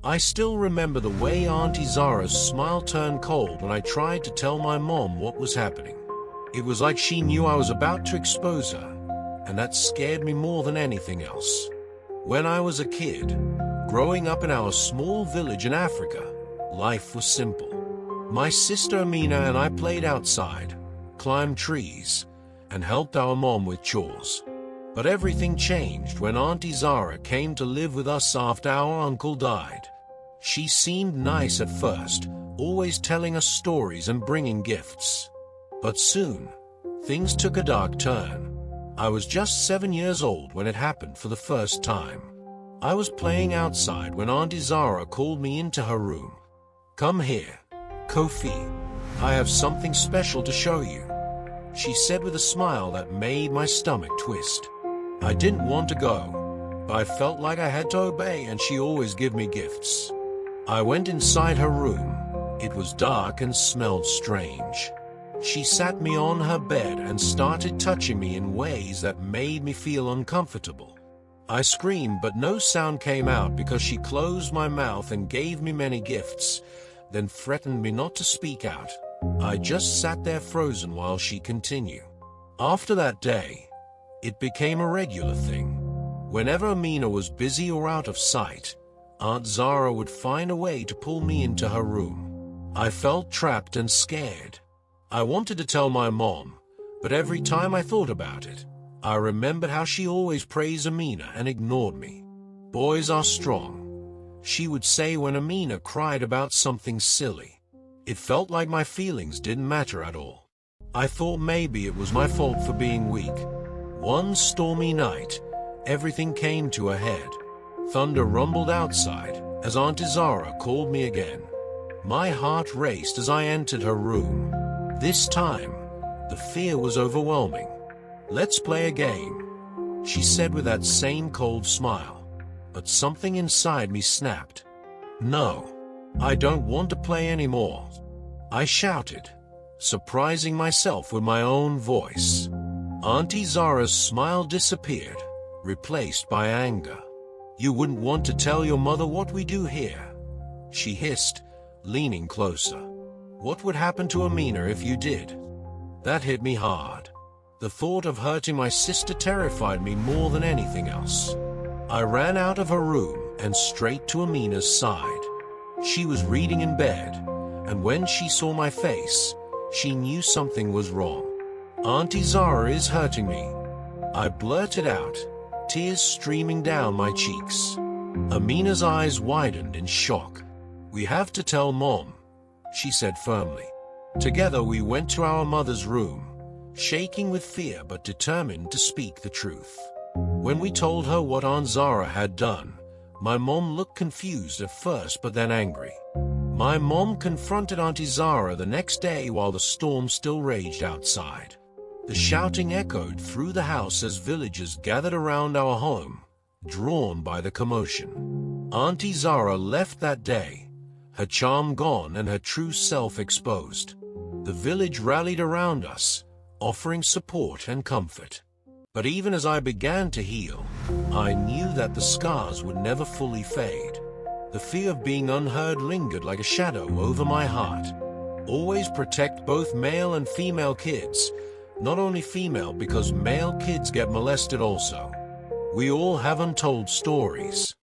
I still remember the way Auntie Zara's smile turned cold when I tried to tell my mom what was happening. It was like she knew I was about to expose her, and that scared me more than anything else. When I was a kid, growing up in our small village in Africa, life was simple. My sister Amina and I played outside, climbed trees, and helped our mom with chores. But everything changed when Auntie Zara came to live with us after our uncle died. She seemed nice at first, always telling us stories and bringing gifts. But soon, things took a dark turn. I was just 7 years old when it happened for the first time. I was playing outside when Auntie Zara called me into her room. "Come here, Kofi. I have something special to show you," she said with a smile that made my stomach twist. I didn't want to go, but I felt like I had to obey, and she always gave me gifts. I went inside her room. It was dark and smelled strange. She sat me on her bed and started touching me in ways that made me feel uncomfortable. I screamed, but no sound came out because she closed my mouth and gave me many gifts, then threatened me not to speak out. I just sat there frozen while she continued. After that day, it became a regular thing. Whenever Amina was busy or out of sight, Aunt Zara would find a way to pull me into her room. I felt trapped and scared. I wanted to tell my mom, but every time I thought about it, I remembered how she always praised Amina and ignored me. "Boys are strong," she would say when Amina cried about something silly. It felt like my feelings didn't matter at all. I thought maybe it was my fault for being weak. One stormy night, everything came to a head. Thunder rumbled outside as Auntie Zara called me again. My heart raced as I entered her room. This time, the fear was overwhelming. "Let's play a game," she said with that same cold smile. But something inside me snapped. "No, I don't want to play anymore," I shouted, surprising myself with my own voice. Auntie Zara's smile disappeared, replaced by anger. "You wouldn't want to tell your mother what we do here," she hissed, leaning closer. "What would happen to Amina if you did?" That hit me hard. The thought of hurting my sister terrified me more than anything else. I ran out of her room and straight to Amina's side. She was reading in bed, and when she saw my face, she knew something was wrong. "Auntie Zara is hurting me," I blurted out, tears streaming down my cheeks. Amina's eyes widened in shock. "We have to tell Mom," she said firmly. Together we went to our mother's room, shaking with fear but determined to speak the truth. When we told her what Aunt Zara had done, my mom looked confused at first but then angry. My mom confronted Auntie Zara the next day while the storm still raged outside. The shouting echoed through the house as villagers gathered around our home, drawn by the commotion. Auntie Zara left that day, her charm gone and her true self exposed. The village rallied around us, offering support and comfort. But even as I began to heal, I knew that the scars would never fully fade. The fear of being unheard lingered like a shadow over my heart. Always protect both male and female kids. Not only female, because male kids get molested also. We all have untold stories.